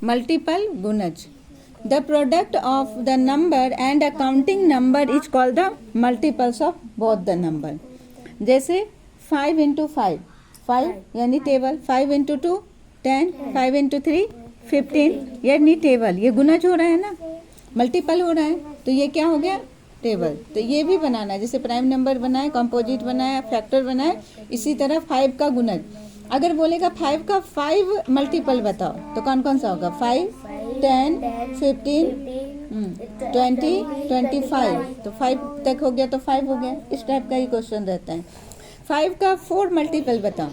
Multiple गुणज। The product of the number and a counting number is called the multiples of both the number. जैसे 5 into 5, 5 यानी table, 5 into 2 10, 5 into 3 15 यानी table. ये गुणज हो रहा है ना, मल्टीपल हो रहा है, तो ये क्या हो गया, टेबल। तो ये भी बनाना है, जैसे प्राइम नंबर बनाए, कंपोजिट बनाया, फैक्टर बनाए, इसी तरह 5 का गुणज। अगर बोलेगा 5 का 5 मल्टीपल बताओ तो कौन कौन सा होगा, 5 10 15 20 25। तो 5 तक हो गया तो 5 हो गया। इस टाइप का ही क्वेश्चन रहता है। 5 का 4 मल्टीपल बताओ,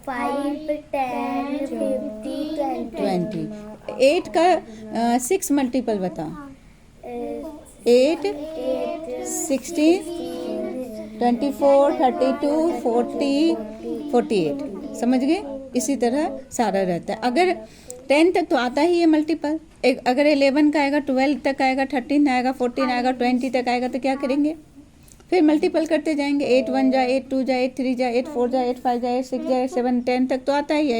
5 10 50 20। 8 का 6 मल्टीपल बताओ, 8 16 24 32 40 48। समझ गए। इसी तरह सारा रहता है। अगर 10 तक तो आता ही है मल्टीपल, अगर 11 का आएगा, 12 तक आएगा, 13 आएगा, 14 आएगा, 20 तक आएगा, तो क्या करेंगे, फिर मल्टीपल करते जाएंगे। 8 1 जा, 8 2 जा, 8 3 जा, 8 4 जा, 8 5 जा, 8 6 जा, 8 7 10 तक तो आता ही है।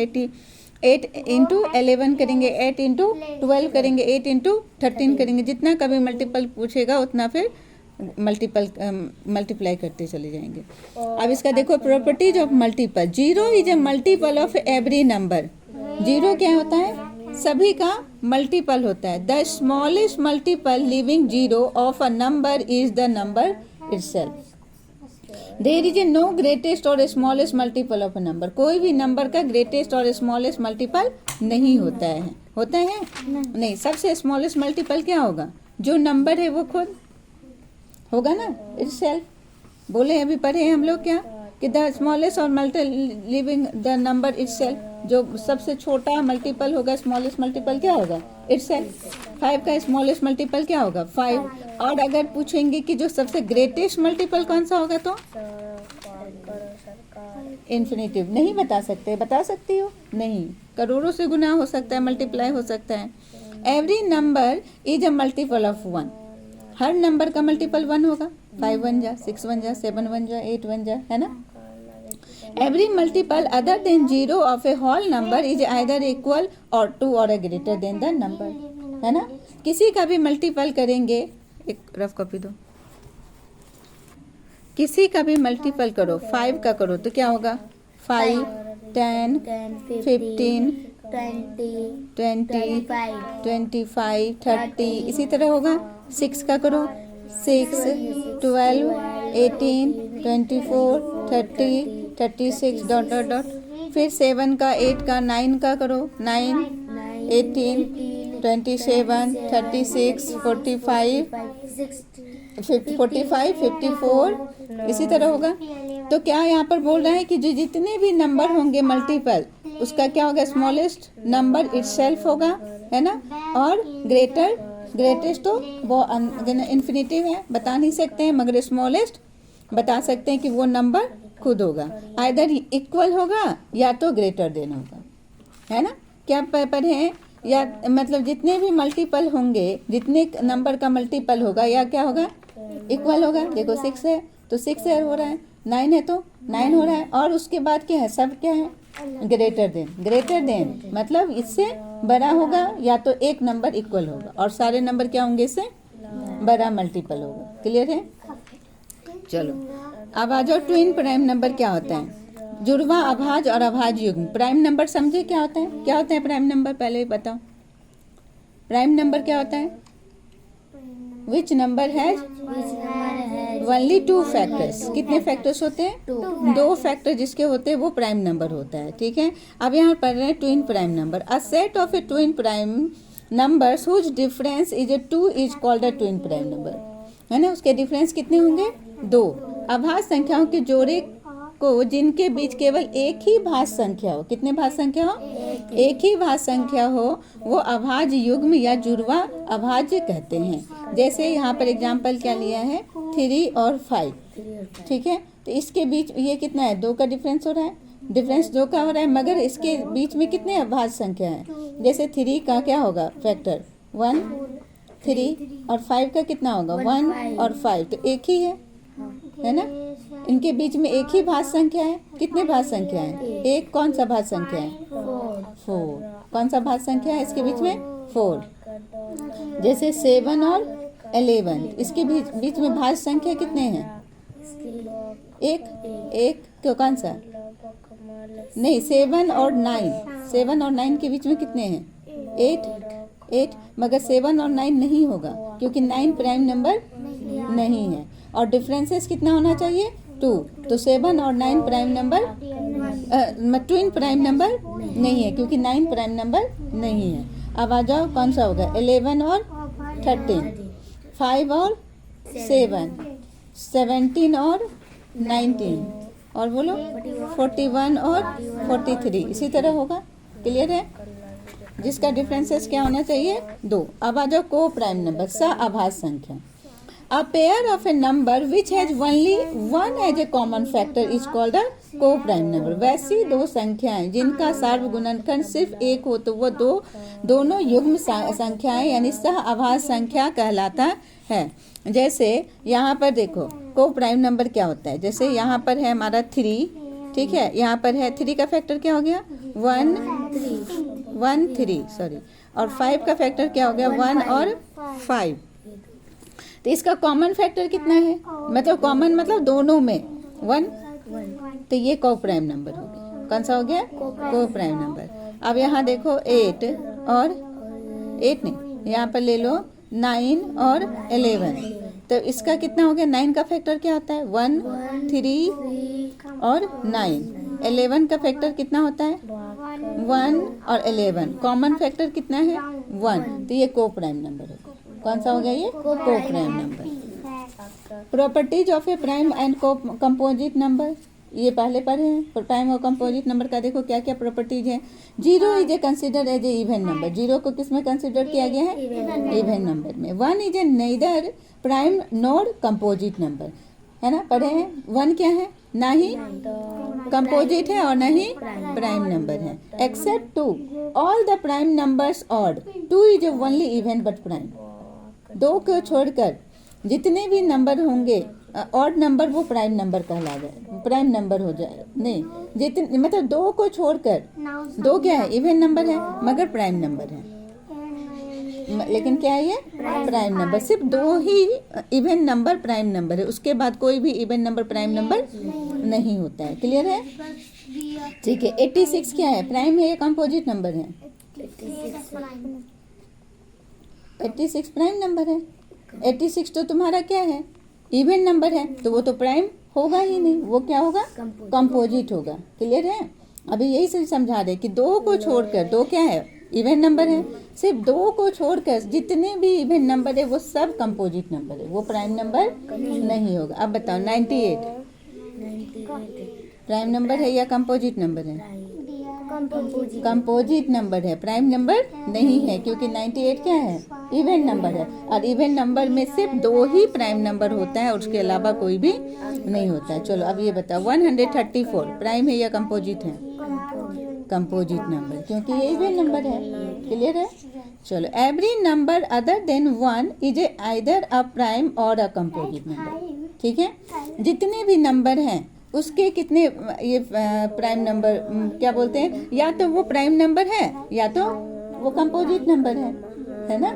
8 इंटू 11 करेंगे, 8 इंटू 12 करेंगे, 8 इंटू 13 करेंगे। जितना कभी मल्टीपल पूछेगा उतना फिर मल्टीप्लाई करते चले जाएंगे। अब इसका देखो properties of multiple. Zero is a multiple of every number. Zero क्या होता है, सभी का मल्टीपल होता है। The smallest multiple leaving zero of a number is the number itself. There is a no greatest और smallest multiple of a number. कोई भी नंबर का ग्रेटेस्ट और स्मॉलेस्ट मल्टीपल नहीं होता है। होता है नहीं। सबसे स्मॉलेस्ट मल्टीपल क्या होगा, जो नंबर है वो खुद होगा ना, इटसेल्फ। बोले अभी पढ़े हम लोग क्या, कि द स्मॉलेस्ट और multi living the number itself. जो सबसे छोटा मल्टीपल होगा, स्मॉलेस्ट मल्टीपल क्या होगा, इटसेल्फ। 5 का स्मॉलेस्ट मल्टीपल क्या होगा, 5। और अगर पूछेंगे कि जो सबसे ग्रेटेस्ट मल्टीपल कौन सा होगा, तो इन्फिनिटिव। नहीं बता सकते, बता सकती हो, नहीं। करोड़ों से गुना हो सकता है, मल्टीप्लाई हो सकता है। Every number is a multiple of 1। Her number का मल्टीपल 1 होगा। 5 1 जा, 6 1 जा, 7 1 जा, 8 1 जा, है ना। Every multiple other than zero of a whole number is either equal or to or greater than the number, है ना। किसी का भी मल्टीपल करेंगे, एक रफ कॉपी दो, किसी का भी मल्टीपल करो, 5 का करो तो क्या होगा, 5 10 15 20 25 30, इसी तरह होगा। 6 का करो, 6 12 18 24 30 36 डॉट डॉट डॉट। फिर 7 का, 8 का, 9 का करो, 9 18 27 36 45 54, इसी तरह होगा। तो क्या यहाँ पर बोल रहा है कि जो जितने भी नंबर होंगे मल्टीपल, उसका क्या होगा, स्मॉलेस्ट नंबर इटसेल्फ होगा, है ना। और ग्रेटेस्ट तो वो इन्फिनिटिव है, बता नहीं सकते हैं, मगर स्मॉलेस्ट बता सकते हैं कि वो नंबर खुद होगा। आइदर इक्वल होगा या तो ग्रेटर देन होगा, है ना। क्या पेपर है, या मतलब जितने भी मल्टीपल होंगे, जितने नंबर का मल्टीपल होगा, या क्या होगा, इक्वल होगा। देखो 6 है तो 6 हो रहा है, 9 है तो 9 हो रहा है, और उसके बाद क्या है, सब क्या है, ग्रेटर देन मतलब इससे बड़ा होगा, या तो एक नंबर इक्वल होगा, और सारे नंबर क्या होंगे, इससे बड़ा मल्टीपल होगा। क्लियर है। चलो अब आ जाओ, ट्विन प्राइम नंबर क्या होता है। जुड़वा, अभाज्य और अभाज्य युग्म। प्राइम नंबर समझे क्या होता है, क्या होता है प्राइम नंबर, पहले बताओ। प्राइम नंबर क्या होता है, which number has only 2 factors. कितने फैक्टर्स होते हैं, 2 फैक्टर जिसके होते हैं वो प्राइम नंबर होता है, ठीक है। अब यहाँ पढ़ रहे हैं twin prime number. A set of a twin prime numbers whose difference is a 2 is called a twin prime number, है ना। उसके डिफरेंस कितने होंगे, 2। अभाज्य संख्याओं के जोड़े को जिनके बीच केवल एक ही भाज्य संख्या हो, कितने भाज्य संख्या हो, एक ही भाज्य संख्या हो, वो अभाज्य युग्म या जुड़वा अभाज्य कहते हैं। जैसे यहाँ पर एग्जाम्पल क्या लिया है, 3 और 5, ठीक है। तो इसके बीच ये कितना है, 2 का डिफरेंस हो रहा है, डिफरेंस 2 का हो रहा है, मगर इसके बीच में कितने अभाज्य संख्या है। जैसे 3 का क्या होगा फैक्टर 1 3, और 5 का कितना होगा 1 और 5, तो एक ही है ना। इनके बीच में एक ही भाज्य संख्या है। कितने भाज्य संख्या है, एक कौन सा भाज्य संख्या है, 4। कौन सा भाज्य संख्या है इसके बीच में? 4। जैसे 7 और 11, इसके बीच में भाज्य संख्या कितने हैं? एक क्यों, कौन सा? नहीं, 7 और 9 के बीच में कितने हैं? 8, मगर 7 और 9 नहीं होगा क्योंकि 9 प्राइम नंबर नहीं है। और डिफरेंसेस कितना होना चाहिए? 2। तो 7 और 9 prime number, twin prime number नहीं है क्योंकि 9 प्राइम नंबर नहीं है। अब आ जाओ, कौन सा होगा? 11 और 13, 5 और 7, 17 और 19, और बोलो 41 और 43, इसी तरह होगा। क्लियर है? जिसका डिफरेंसेस क्या होना चाहिए? 2। अब आ जाओ को प्राइम नंबर, सआभाज्य संख्या। A pair of a number which has only one as a common factor is called a co-prime number। वैसी दो संख्याएं जिनका सार्वगुणनखंड सिर्फ एक हो तो वो दोनों युग्म संख्याएं यानी सह-आभाज्य संख्या कहलाता है। जैसे यहाँ पर देखो, को प्राइम नंबर क्या होता है? जैसे यहाँ पर है हमारा 3, ठीक है, यहाँ पर है 3 का फैक्टर क्या हो गया? 1 3 सॉरी, और 5 का फैक्टर क्या हो गया? 1 और 5। तो इसका कॉमन फैक्टर कितना है? मतलब कॉमन मतलब दोनों में 1, तो ये को प्राइम नंबर हो गया। कौन सा हो गया? को प्राइम नंबर। अब यहाँ देखो 8 और 8 नहीं, यहाँ पर ले लो 9 और 11, तो इसका कितना हो गया? 9 का फैक्टर क्या होता है? 1 3 और 9। 11 का फैक्टर कितना होता है? 1 और 11, कॉमन फैक्टर कितना है? 1, तो ये को प्राइम नंबर है। कौन सा हो गया? ये को prime number. Properties of A prime and composite number, ये पहले पढ़े हैं। प्राइम और कंपोजिट नंबर का देखो क्या क्या प्रॉपर्टीज है। 0 is a considered as a even number, 0 को किस में कंसिडर किया गया है? इवन नंबर में। 1 is a neither prime nor composite number, है ना, पढ़े हैं। 1 क्या है? ना ही कंपोजिट है और ना ही प्राइम नंबर है। Except 2 all the prime numbers odd, 2 is a only even but prime. 2 को छोड़कर जितने भी नंबर होंगे ऑड नंबर वो प्राइम नंबर कहला जाए, प्राइम नंबर हो जाए। नहीं, जितने मतलब 2 को छोड़कर, 2 क्या है? इवन नंबर है मगर प्राइम नंबर है। लेकिन क्या है ये? Prime number. सिर्फ 2 ही इवन नंबर प्राइम नंबर है, उसके बाद कोई भी इवन नंबर प्राइम नंबर नहीं होता है। क्लियर है? ठीक है। 86 क्या है? प्राइम है या कंपोजिट नंबर है? 86 प्राइम नंबर है। 86 तो तुम्हारा क्या है? इवन नंबर है, तो वो तो प्राइम होगा ही नहीं, वो क्या होगा? कंपोजिट होगा। क्लियर है? अभी यही से समझा रहे कि 2 को छोड़कर, 2 क्या है? इवन नंबर है। सिर्फ 2 को छोड़कर जितने भी इवन नंबर है वो सब कंपोजिट नंबर है, वो प्राइम नंबर नहीं होगा। अब बताओ 98 प्राइम नंबर है या कंपोजिट नंबर है? कंपोजिट नंबर है, प्राइम नंबर नहीं है क्योंकि 98 क्या है? इवन नंबर है। और इवन नंबर में सिर्फ 2 ही प्राइम नंबर होता है, उसके अलावा कोई भी नहीं होता है। चलो अब ये बताओ 134 प्राइम है या कंपोजिट है? कंपोजिट नंबर, क्योंकि ये इवन नंबर है। क्लियर है? चलो, every number other than 1 is A either a prime और अ कंपोजिट नंबर। ठीक है? जितने भी नंबर हैं उसके कितने ये प्राइम नंबर क्या बोलते हैं? या तो वो प्राइम नंबर है या तो वो कंपोजिट नंबर है ना?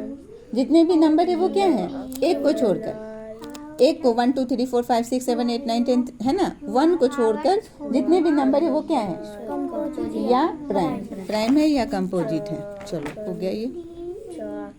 जितने भी नंबर है वो क्या है? एक को छोड़कर, एक को 1 2 3 4 5 6 7 8 9 10 है ना, 1 को छोड़कर जितने भी नंबर है वो क्या है? या प्राइम है या कंपोजिट है। चलो हो गया ये।